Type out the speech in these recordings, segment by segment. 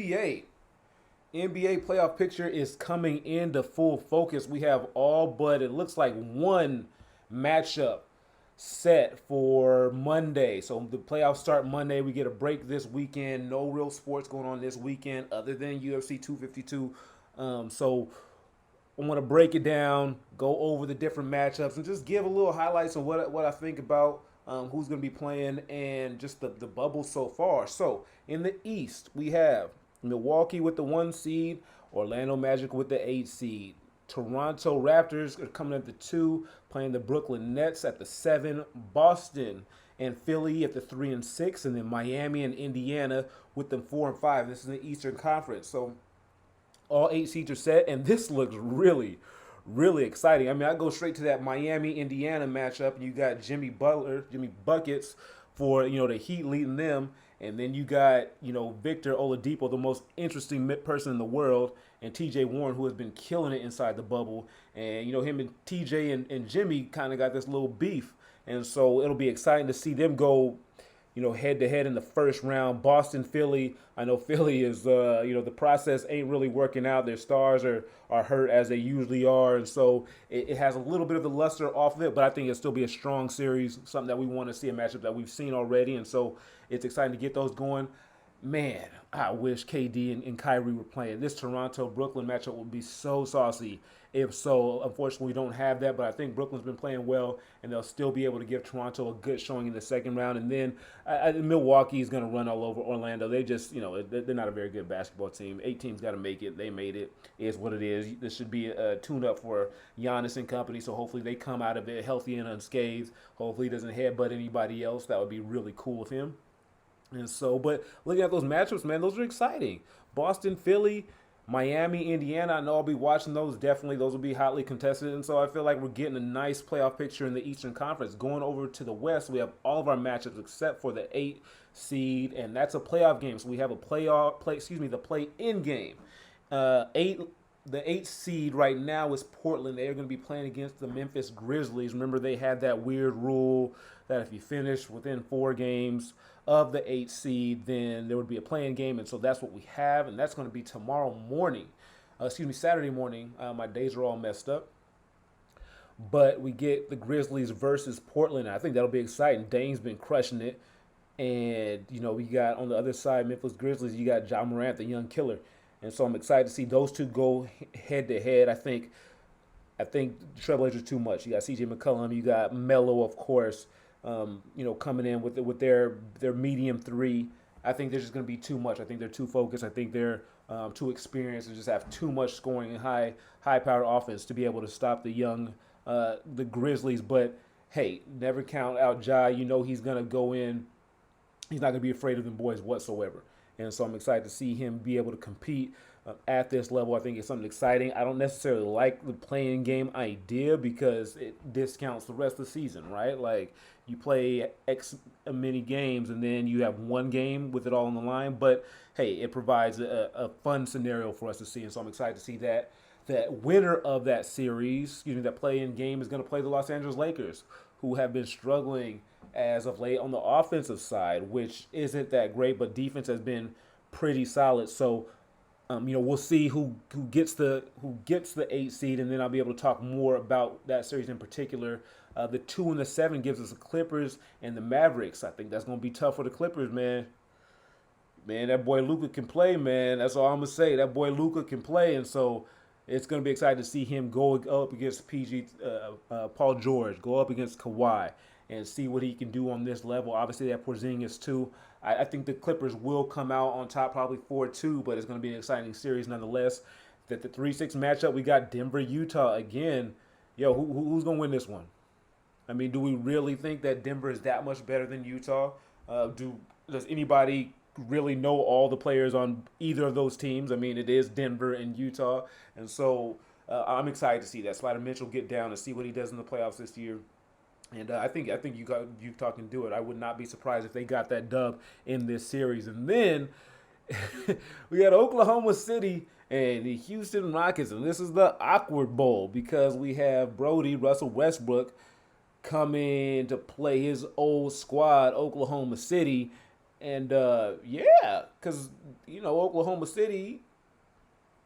NBA playoff picture is coming into full focus. We have all but it looks like one matchup set for Monday. So the playoffs start Monday. We get a break this weekend. No real sports going on this weekend other than UFC 252. So I want to break it down, go over the different matchups, and just give a little highlights of what I think about who's going to be playing and just the bubble so far. So in the East, we have Milwaukee with the 1 seed, Orlando Magic with the 8 seed. Toronto Raptors are coming at the 2, playing the Brooklyn Nets at the 7. Boston and Philly at the 3 and 6, and then Miami and Indiana with them 4 and 5. This is the Eastern Conference. So all 8 seeds are set, and this looks really, really exciting. I mean, I go straight to that Miami-Indiana matchup, and you got Jimmy Butler, Jimmy Buckets for, the Heat leading them, and then you got, Victor Oladipo, the most interesting person in the world, and TJ Warren, who has been killing it inside the bubble. And, him and TJ and Jimmy kind of got this little beef, and so it'll be exciting to see them go head to head in the first round. Boston, Philly. I know Philly is, the process ain't really working out. Their stars are hurt as they usually are. And so it has a little bit of the luster off of it, but I think it'll still be a strong series, something that we want to see, a matchup that we've seen already. And so it's exciting to get those going. Man, I wish KD and Kyrie were playing. This Toronto-Brooklyn matchup would be so saucy. If so, unfortunately, we don't have that, but I think Brooklyn's been playing well, and they'll still be able to give Toronto a good showing in the second round. And then Milwaukee is going to run all over Orlando. They just, they're not a very good basketball team. 8 teams got to make it. They made it. It is what it is. This should be a tune-up for Giannis and company, so hopefully they come out of it healthy and unscathed. Hopefully he doesn't headbutt anybody else. That would be really cool with him. And so, but looking at those matchups, man, those are exciting. Boston, Philly, Miami, Indiana, I know I'll be watching those. Definitely, those will be hotly contested. And so I feel like we're getting a nice playoff picture in the Eastern Conference. Going over to the West, we have all of our matchups except for the 8 seed, and that's a playoff game. So we have the play-in game. The 8 seed right now is Portland. They are going to be playing against the Memphis Grizzlies. Remember, they had that weird rule that if you finish within 4 games of the 8 seed, then there would be a play-in game, and so that's what we have, and that's going to be tomorrow morning. Saturday morning. My days are all messed up. But we get the Grizzlies versus Portland. I think that'll be exciting. Dame's been crushing it. And, we got on the other side, Memphis Grizzlies, you got Ja Morant, the young killer. And so I'm excited to see those two go head-to-head. I think Trailblazers too much. You got C.J. McCollum. You got Melo, of course, coming in with their medium 3. I think there's just going to be too much. I think they're too focused. I think they're too experienced and just have too much scoring and high-powered offense to be able to stop the Grizzlies. But, hey, never count out Ja. He's going to go in. He's not going to be afraid of them boys whatsoever. And so I'm excited to see him be able to compete at this level. I think it's something exciting. I don't necessarily like the playing game idea because it discounts the rest of the season, right? Like you play X many games and then you have one game with it all on the line. But, hey, it provides a fun scenario for us to see. And so I'm excited to see that. That winner of that series, that play-in game is going to play the Los Angeles Lakers, who have been struggling as of late on the offensive side, which isn't that great, but defense has been pretty solid. So, we'll see who gets the 8 seed, and then I'll be able to talk more about that series in particular. The 2 and the 7 gives us the Clippers and the Mavericks. I think that's going to be tough for the Clippers, man. Man, that boy Luka can play, man. That's all I'm gonna say. That boy Luka can play, and so it's going to be exciting to see him go up against Paul George, go up against Kawhi, and see what he can do on this level. Obviously, that Porzingis too. I think the Clippers will come out on top, probably 4-2, but it's going to be an exciting series nonetheless. That the 3-6 matchup, we got Denver, Utah again. Yo, who's going to win this one? I mean, do we really think that Denver is that much better than Utah? Does anybody really know all the players on either of those teams? I mean, it is Denver and Utah, and so I'm excited to see that Slider Mitchell get down and see what he does in the playoffs this year. And I think Utah can do it. I would not be surprised if they got that dub in this series. And then we got Oklahoma City and the Houston Rockets, and this is the awkward bowl because we have Russell Westbrook, coming to play his old squad, Oklahoma City. And yeah, because Oklahoma City,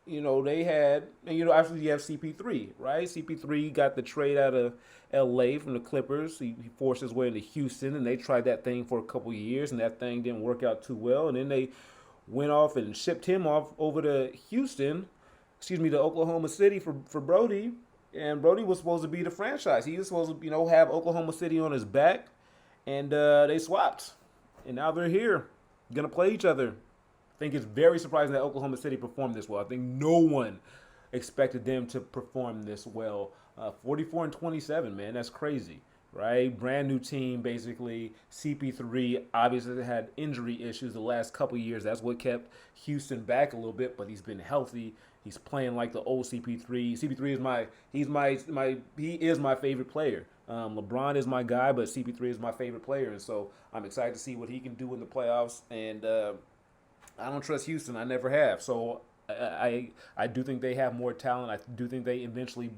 they had, and obviously you have CP3, right? CP3 got the trade out of LA from the Clippers. He forced his way into Houston, and they tried that thing for a couple of years, and that thing didn't work out too well. And then they went off and shipped him off over to to Oklahoma City for Brody. And Brody was supposed to be the franchise. He was supposed to, have Oklahoma City on his back, and they swapped, and now they're here, gonna play each other. I think it's very surprising that Oklahoma City performed this well. I think no one expected them to perform this well. 44 and 27, man, that's crazy, right? Brand new team, basically. CP3 obviously had injury issues the last couple years. That's what kept Houston back a little bit, but he's been healthy. He's playing like the old CP3. CP3 he is my favorite player. LeBron is my guy, but CP3 is my favorite player, and so I'm excited to see what he can do in the playoffs. And I don't trust Houston. I never have. So I do think they have more talent. I do think they eventually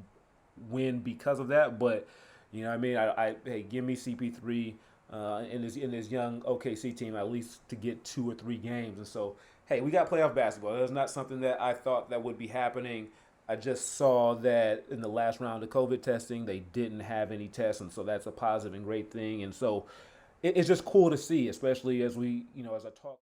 win because of that. But you know what I mean? Hey, give me CP3 in this young OKC team at least to get 2 or 3 games. And so hey, we got playoff basketball. That's not something that I thought that would be happening. I just saw that in the last round of COVID testing, they didn't have any tests, and so that's a positive and great thing. And so it's just cool to see, especially as we, as I talk.